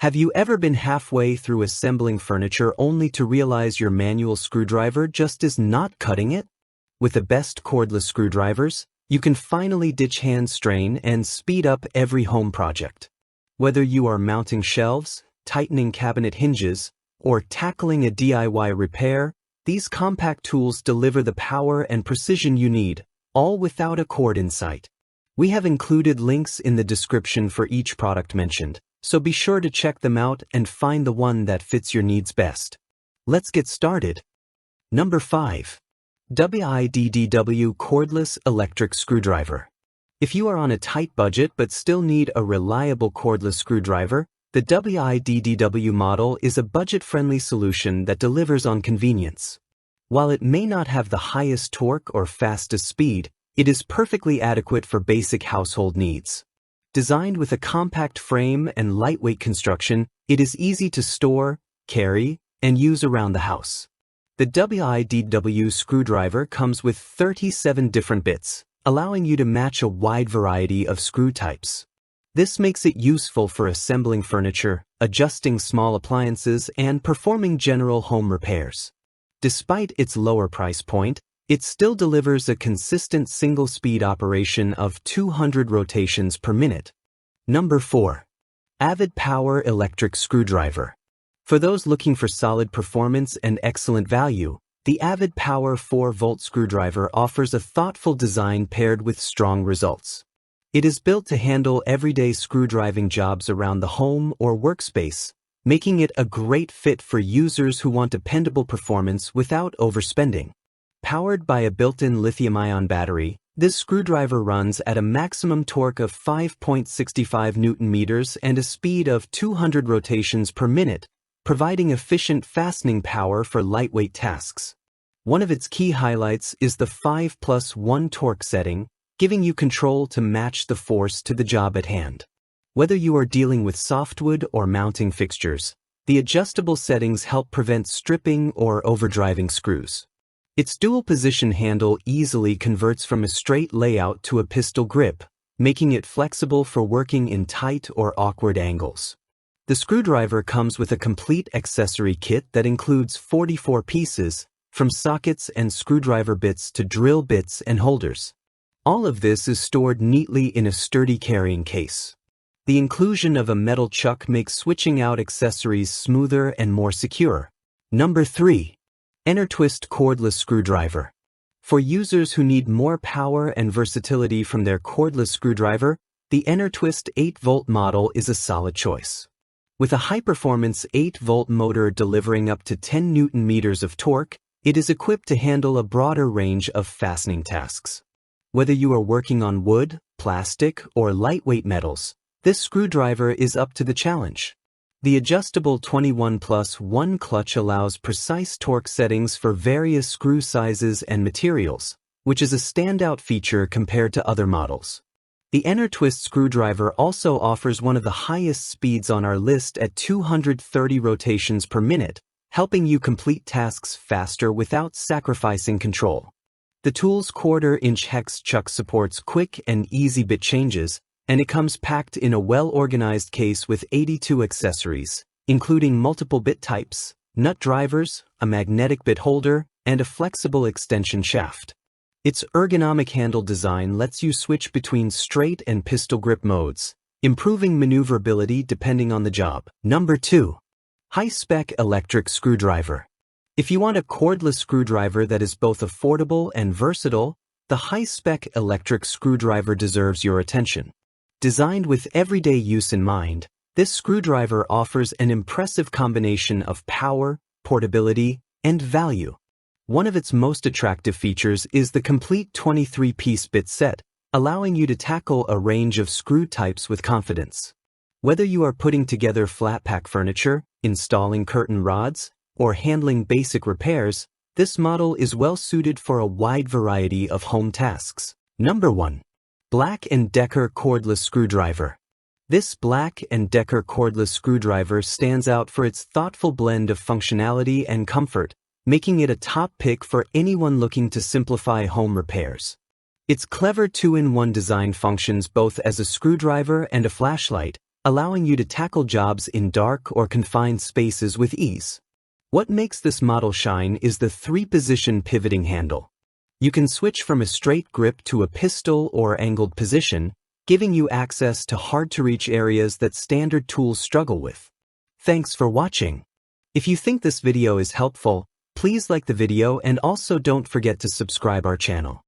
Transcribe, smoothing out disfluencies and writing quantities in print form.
Have you ever been halfway through assembling furniture only to realize your manual screwdriver just is not cutting it? With the best cordless screwdrivers, you can finally ditch hand strain and speed up every home project. Whether you are mounting shelves, tightening cabinet hinges, or tackling a DIY repair, these compact tools deliver the power and precision you need, all without a cord in sight. We have included links in the description for each product mentioned, so be sure to check them out and find the one that fits your needs best. Let's get started. Number 5. WIDDW Cordless Electric Screwdriver. If you are on a tight budget but still need a reliable cordless screwdriver, the WIDDW model is a budget-friendly solution that delivers on convenience. While it may not have the highest torque or fastest speed, it is perfectly adequate for basic household needs. Designed with a compact frame and lightweight construction, it is easy to store, carry, and use around the house. The WIDDW screwdriver comes with 37 different bits, allowing you to match a wide variety of screw types. This makes it useful for assembling furniture, adjusting small appliances, and performing general home repairs. Despite its lower price point, it still delivers a consistent single-speed operation of 200 rotations per minute. Number 4. Avid Power Electric Screwdriver. For those looking for solid performance and excellent value, the Avid Power 4-volt screwdriver offers a thoughtful design paired with strong results. It is built to handle everyday screwdriving jobs around the home or workspace, making it a great fit for users who want dependable performance without overspending. Powered by a built-in lithium-ion battery, this screwdriver runs at a maximum torque of 5.65 Newton-meters and a speed of 200 rotations per minute, providing efficient fastening power for lightweight tasks. One of its key highlights is the 5+1 torque setting, giving you control to match the force to the job at hand. Whether you are dealing with softwood or mounting fixtures, the adjustable settings help prevent stripping or overdriving screws. Its dual-position handle easily converts from a straight layout to a pistol grip, making it flexible for working in tight or awkward angles. The screwdriver comes with a complete accessory kit that includes 44 pieces, from sockets and screwdriver bits to drill bits and holders. All of this is stored neatly in a sturdy carrying case. The inclusion of a metal chuck makes switching out accessories smoother and more secure. Number 3. EnerTwist Cordless Screwdriver. For users who need more power and versatility from their cordless screwdriver, the EnerTwist 8-volt model is a solid choice. With a high-performance 8-volt motor delivering up to 10 Newton-meters of torque, it is equipped to handle a broader range of fastening tasks. Whether you are working on wood, plastic, or lightweight metals, this screwdriver is up to the challenge. The adjustable 21+1 clutch allows precise torque settings for various screw sizes and materials, which is a standout feature compared to other models. The EnerTwist screwdriver also offers one of the highest speeds on our list at 230 rotations per minute, helping you complete tasks faster without sacrificing control. The tool's 1/4-inch hex chuck supports quick and easy bit changes, and it comes packed in a well-organized case with 82 accessories, including multiple bit types, nut drivers, a magnetic bit holder, and a flexible extension shaft. Its ergonomic handle design lets you switch between straight and pistol grip modes, improving maneuverability depending on the job. Number 2. High-spec electric screwdriver. If you want a cordless screwdriver that is both affordable and versatile, the high-spec electric screwdriver deserves your attention. Designed with everyday use in mind, this screwdriver offers an impressive combination of power, portability, and value. One of its most attractive features is the complete 23-piece bit set, allowing you to tackle a range of screw types with confidence. Whether you are putting together flat-pack furniture, installing curtain rods, or handling basic repairs, this model is well suited for a wide variety of home tasks. Number 1. Black & Decker Cordless Screwdriver. This Black & Decker cordless screwdriver stands out for its thoughtful blend of functionality and comfort, making it a top pick for anyone looking to simplify home repairs. Its clever 2-in-1 design functions both as a screwdriver and a flashlight, allowing you to tackle jobs in dark or confined spaces with ease. What makes this model shine is the 3-position pivoting handle. You can switch from a straight grip to a pistol or angled position, giving you access to hard-to-reach areas that standard tools struggle with. Thanks for watching. If you think this video is helpful, please like the video and also don't forget to subscribe our channel.